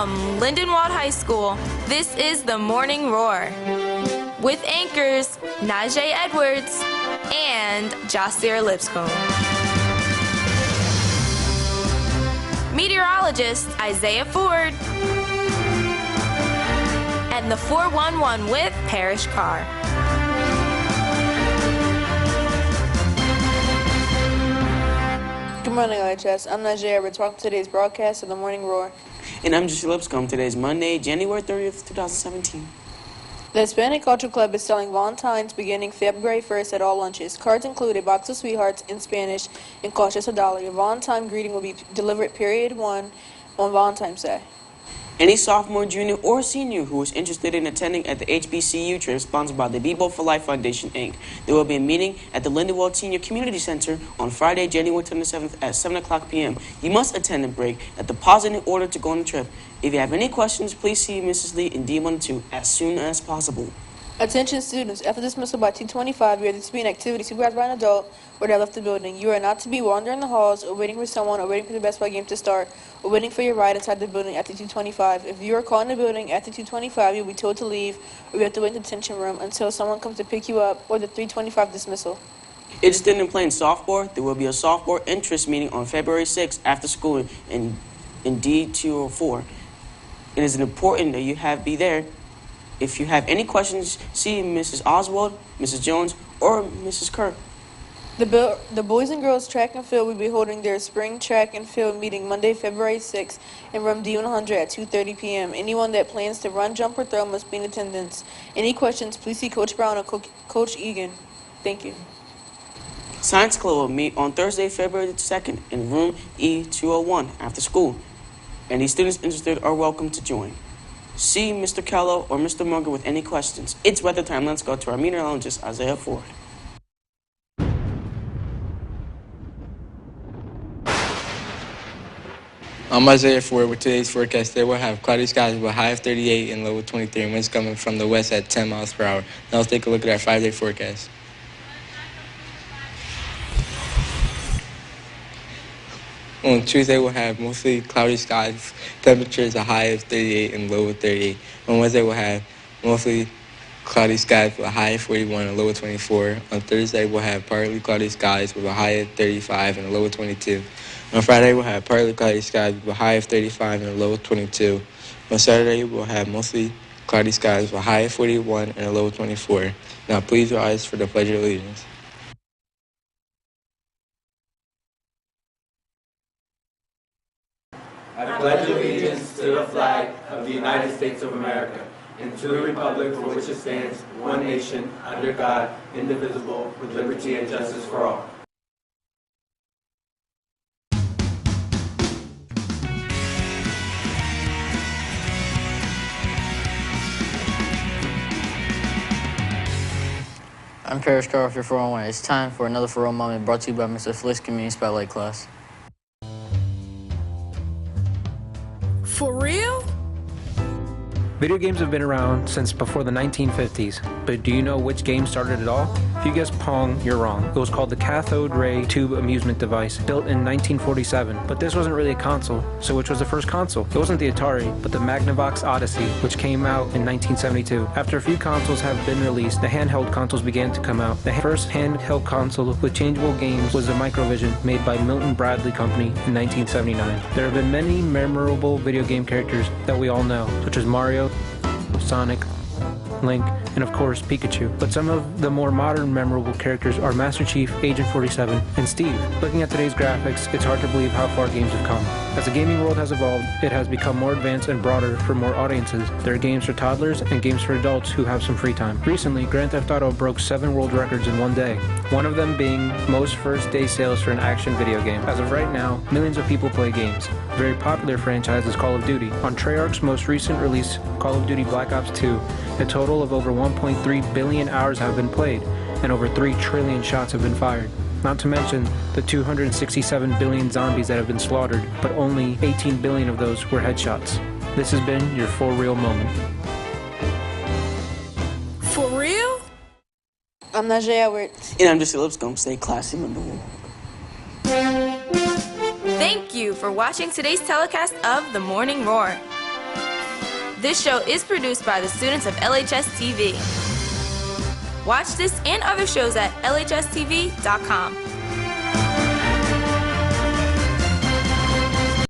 From Lindenwold High School, this is The Morning Roar with anchors Najee Edwards and Jossier Lipscomb. Meteorologist Isaiah Ford. And the 411 with Parrish Carr. Good morning, IHS. I'm Najee Edwards. Welcome to today's broadcast of The Morning Roar. And I'm Jossier Lipscomb. Today is Monday, January 30th, 2017. The Hispanic Culture Club is selling Valentine's beginning February 1st at all lunches. Cards include a box of sweethearts in Spanish and cost just $1. Your Valentine greeting will be delivered period 1 on Valentine's Day. Any sophomore, junior, or senior who is interested in attending at the HBCU trip sponsored by the People for Life Foundation, Inc., there will be a meeting at the Lindenwold Senior Community Center on Friday, January 27th at 7 o'clock p.m. You must attend and break at the pause in order to go on the trip. If you have any questions, please see Mrs. Lee in D12 as soon as possible. Attention students, after dismissal by 225, you are to be in activity supervised by an adult or they left the building. You are not to be wandering the halls or waiting for someone or waiting for the basketball game to start or waiting for your ride inside the building after 225. If you are caught in the building after 225, you'll be told to leave or you have to wait in the detention room until someone comes to pick you up or the 325 dismissal. Interested in playing softball? There will be a softball interest meeting on February 6th after school in D204. It is important that you be there. If you have any questions, see Mrs. Oswald, Mrs. Jones, or Mrs. Kerr. The boys and girls track and field will be holding their spring track and field meeting Monday, February 6th in room D100 at 2:30 p.m. Anyone that plans to run, jump, or throw must be in attendance. Any questions, please see Coach Brown or Coach Egan. Thank you. Science Club will meet on Thursday, February 2nd in room E201 after school. Any students interested are welcome to join. See Mr. Kello or Mr. Munger with any questions. It's weather time. Let's go to our meteorologist, Isaiah Ford. I'm Isaiah Ford. With today's forecast, they will have cloudy skies with a high of 38 and low of 23, and winds coming from the west at 10 miles per hour. Now let's take a look at our 5-day forecast. On Tuesday, we'll have mostly cloudy skies, temperatures a high of 38 and low of 38. On Wednesday, we'll have mostly cloudy skies with a high of 41 and a low of 24. On Thursday, we'll have partly cloudy skies with a high of 35 and a low of 22. On Friday, we'll have partly cloudy skies with a high of 35 and a low of 22. On Saturday, we'll have mostly cloudy skies with a high of 41 and a low of 24. Now, please rise for the Pledge of Allegiance. I pledge allegiance to the flag of the United States of America and to the republic for which it stands, one nation, under God, indivisible, with liberty and justice for all. I'm Parrish Carr with your 411. It's time for another 411 moment brought to you by Mr. Flick's Community Spotlight class. For real? Video games have been around since before the 1950s, but do you know which game started it all? If you guessed Pong, you're wrong. It was called the cathode ray tube amusement device, built in 1947. But this wasn't really a console, so which was the first console? It wasn't the Atari, but the Magnavox Odyssey, which came out in 1972. After a few consoles have been released, the handheld consoles began to come out. The first handheld console with changeable games was the Microvision, made by Milton Bradley Company in 1979. There have been many memorable video game characters that we all know, such as Mario, Sonic, Link, and of course Pikachu. But some of the more modern memorable characters are Master Chief, Agent 47, and Steve. Looking at today's graphics, it's hard to believe how far games have come. As the gaming world has evolved, it has become more advanced and broader for more audiences. There are games for toddlers and games for adults who have some free time. Recently, Grand Theft Auto broke 7 world records in one day, one of them being most first-day sales for an action video game. As of right now, millions of people play games. A very popular franchise is Call of Duty. On Treyarch's most recent release, Call of Duty Black Ops 2, a total of over 1.3 billion hours have been played, and over 3 trillion shots have been fired. Not to mention the 267 billion zombies that have been slaughtered, but only 18 billion of those were headshots. This has been your For Real moment. For real? I'm Najee Edwards. And I'm Jossier Lipscomb. Stay classy, number one. Thank you for watching today's telecast of The Morning Roar. This show is produced by the students of LHS TV. Watch this and other shows at lhstv.com.